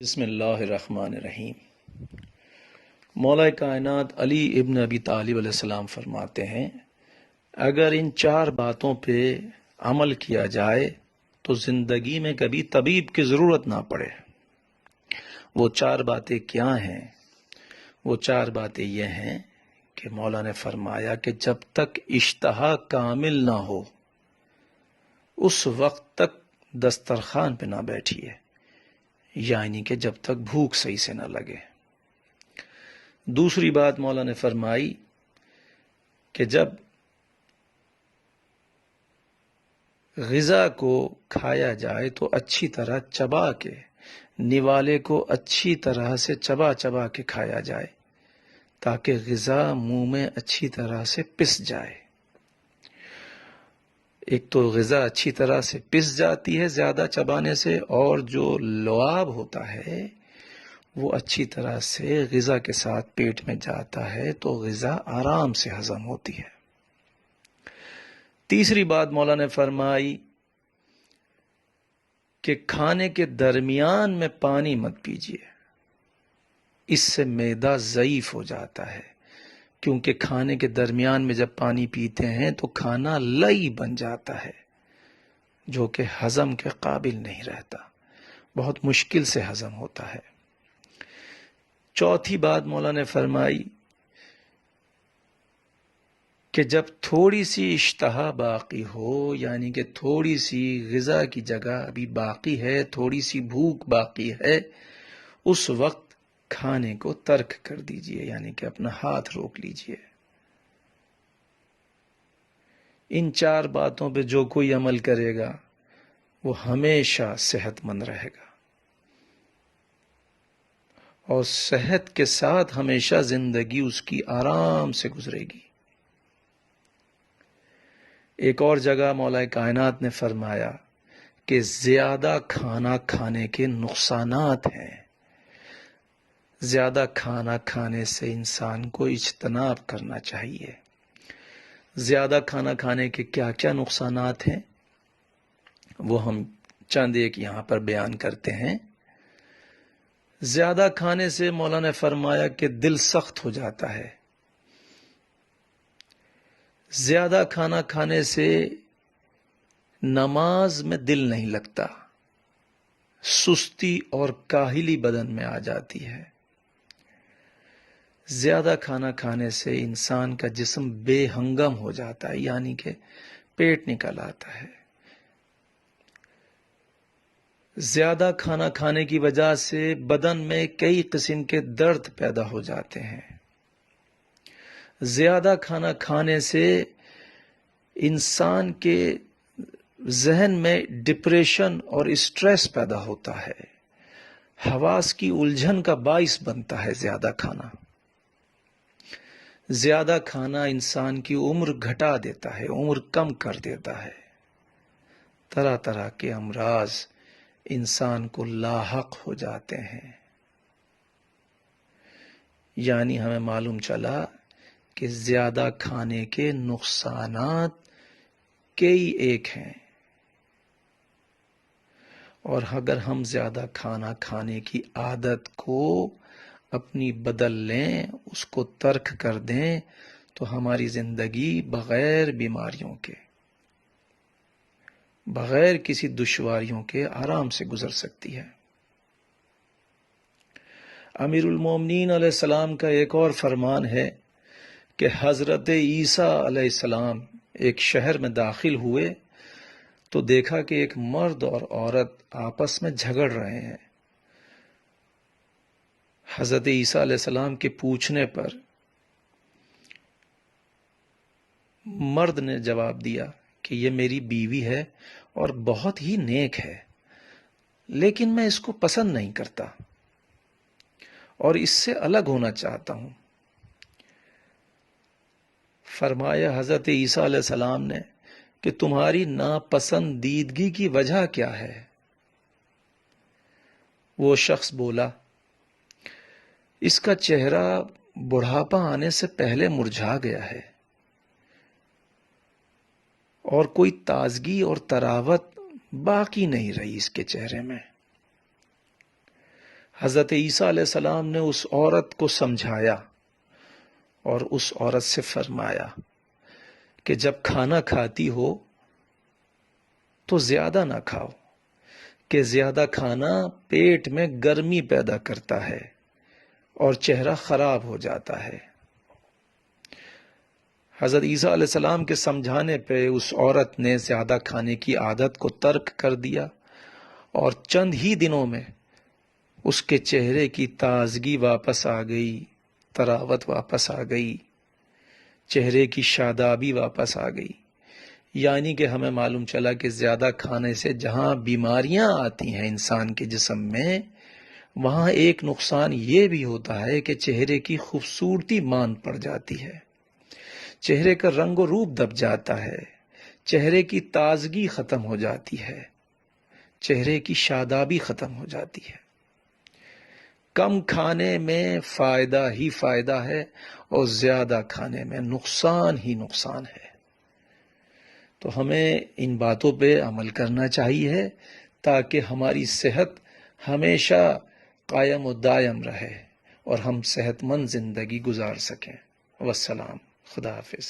بسم اللہ الرحمن الرحیم۔ مولا کائنات علی ابن ابی طالب علیہ السلام فرماتے ہیں، اگر ان چار باتوں پہ عمل کیا جائے تو زندگی میں کبھی طبیب کی ضرورت نہ پڑے۔ وہ چار باتیں کیا ہیں؟ وہ چار باتیں یہ ہیں کہ مولا نے فرمایا کہ جب تک اشتہا کامل نہ ہو اس وقت تک دسترخوان پہ نہ بیٹھیے، یعنی کہ جب تک بھوک صحیح سے نہ لگے۔ دوسری بات مولا نے فرمائی کہ جب غذا کو کھایا جائے تو اچھی طرح چبا کے، نوالے کو اچھی طرح سے چبا چبا کے کھایا جائے تاکہ غذا منہ میں اچھی طرح سے پس جائے۔ ایک تو غذا اچھی طرح سے پس جاتی ہے زیادہ چبانے سے، اور جو لعاب ہوتا ہے وہ اچھی طرح سے غذا کے ساتھ پیٹ میں جاتا ہے تو غذا آرام سے ہضم ہوتی ہے۔ تیسری بات مولا نے فرمائی کہ کھانے کے درمیان میں پانی مت پیجیے، اس سے معدہ ضعیف ہو جاتا ہے، کیونکہ کھانے کے درمیان میں جب پانی پیتے ہیں تو کھانا لئی بن جاتا ہے جو کہ ہضم کے قابل نہیں رہتا، بہت مشکل سے ہضم ہوتا ہے۔ چوتھی بات مولا نے فرمائی کہ جب تھوڑی سی اشتہا باقی ہو، یعنی کہ تھوڑی سی غذا کی جگہ ابھی باقی ہے، تھوڑی سی بھوک باقی ہے، اس وقت کھانے کو ترک کر دیجئے، یعنی کہ اپنا ہاتھ روک لیجئے۔ ان چار باتوں پہ جو کوئی عمل کرے گا وہ ہمیشہ صحت مند رہے گا، اور صحت کے ساتھ ہمیشہ زندگی اس کی آرام سے گزرے گی۔ ایک اور جگہ مولا کائنات نے فرمایا کہ زیادہ کھانا کھانے کے نقصانات ہیں۔ زیادہ کھانا کھانے سے انسان کو اجتناب کرنا چاہیے۔ زیادہ کھانا کھانے کے کیا کیا نقصانات ہیں وہ ہم چند ایک یہاں پر بیان کرتے ہیں۔ زیادہ کھانے سے مولا نے فرمایا کہ دل سخت ہو جاتا ہے۔ زیادہ کھانا کھانے سے نماز میں دل نہیں لگتا، سستی اور کاہلی بدن میں آ جاتی ہے۔ زیادہ کھانا کھانے سے انسان کا جسم بے ہنگم ہو جاتا ہے، یعنی کہ پیٹ نکل آتا ہے۔ زیادہ کھانا کھانے کی وجہ سے بدن میں کئی قسم کے درد پیدا ہو جاتے ہیں۔ زیادہ کھانا کھانے سے انسان کے ذہن میں ڈپریشن اور اسٹریس پیدا ہوتا ہے، حواس کی الجھن کا باعث بنتا ہے زیادہ کھانا۔ زیادہ کھانا انسان کی عمر گھٹا دیتا ہے، عمر کم کر دیتا ہے۔ طرح طرح کے امراض انسان کو لاحق ہو جاتے ہیں۔ یعنی ہمیں معلوم چلا کہ زیادہ کھانے کے نقصانات کئی ایک ہیں، اور اگر ہم زیادہ کھانا کھانے کی عادت کو اپنی بدل لیں، اس کو ترک کر دیں، تو ہماری زندگی بغیر بیماریوں کے، بغیر کسی دشواریوں کے آرام سے گزر سکتی ہے۔ امیر المومنین علیہ السلام کا ایک اور فرمان ہے کہ حضرت عیسیٰ علیہ السلام ایک شہر میں داخل ہوئے تو دیکھا کہ ایک مرد اور عورت آپس میں جھگڑ رہے ہیں۔ حضرت عیسیٰ علیہ السلام کے پوچھنے پر مرد نے جواب دیا کہ یہ میری بیوی ہے اور بہت ہی نیک ہے، لیکن میں اس کو پسند نہیں کرتا اور اس سے الگ ہونا چاہتا ہوں۔ فرمایا حضرت عیسیٰ علیہ السلام نے کہ تمہاری ناپسندیدگی کی وجہ کیا ہے؟ وہ شخص بولا، اس کا چہرہ بڑھاپا آنے سے پہلے مرجھا گیا ہے اور کوئی تازگی اور طراوت باقی نہیں رہی اس کے چہرے میں۔ حضرت عیسیٰ علیہ السلام نے اس عورت کو سمجھایا اور اس عورت سے فرمایا کہ جب کھانا کھاتی ہو تو زیادہ نہ کھاؤ، کہ زیادہ کھانا پیٹ میں گرمی پیدا کرتا ہے اور چہرہ خراب ہو جاتا ہے۔ حضرت عیسیٰ علیہ السلام کے سمجھانے پہ اس عورت نے زیادہ کھانے کی عادت کو ترک کر دیا، اور چند ہی دنوں میں اس کے چہرے کی تازگی واپس آ گئی، طراوت واپس آ گئی، چہرے کی شادابی واپس آ گئی۔ یعنی کہ ہمیں معلوم چلا کہ زیادہ کھانے سے جہاں بیماریاں آتی ہیں انسان کے جسم میں، وہاں ایک نقصان یہ بھی ہوتا ہے کہ چہرے کی خوبصورتی مان پڑ جاتی ہے، چہرے کا رنگ و روپ دب جاتا ہے، چہرے کی تازگی ختم ہو جاتی ہے، چہرے کی شادابی ختم ہو جاتی ہے۔ کم کھانے میں فائدہ ہی فائدہ ہے اور زیادہ کھانے میں نقصان ہی نقصان ہے۔ تو ہمیں ان باتوں پہ عمل کرنا چاہیے تاکہ ہماری صحت ہمیشہ قائم و دائم رہے اور ہم صحت مند زندگی گزار سکیں۔ والسلام، خدا حافظ۔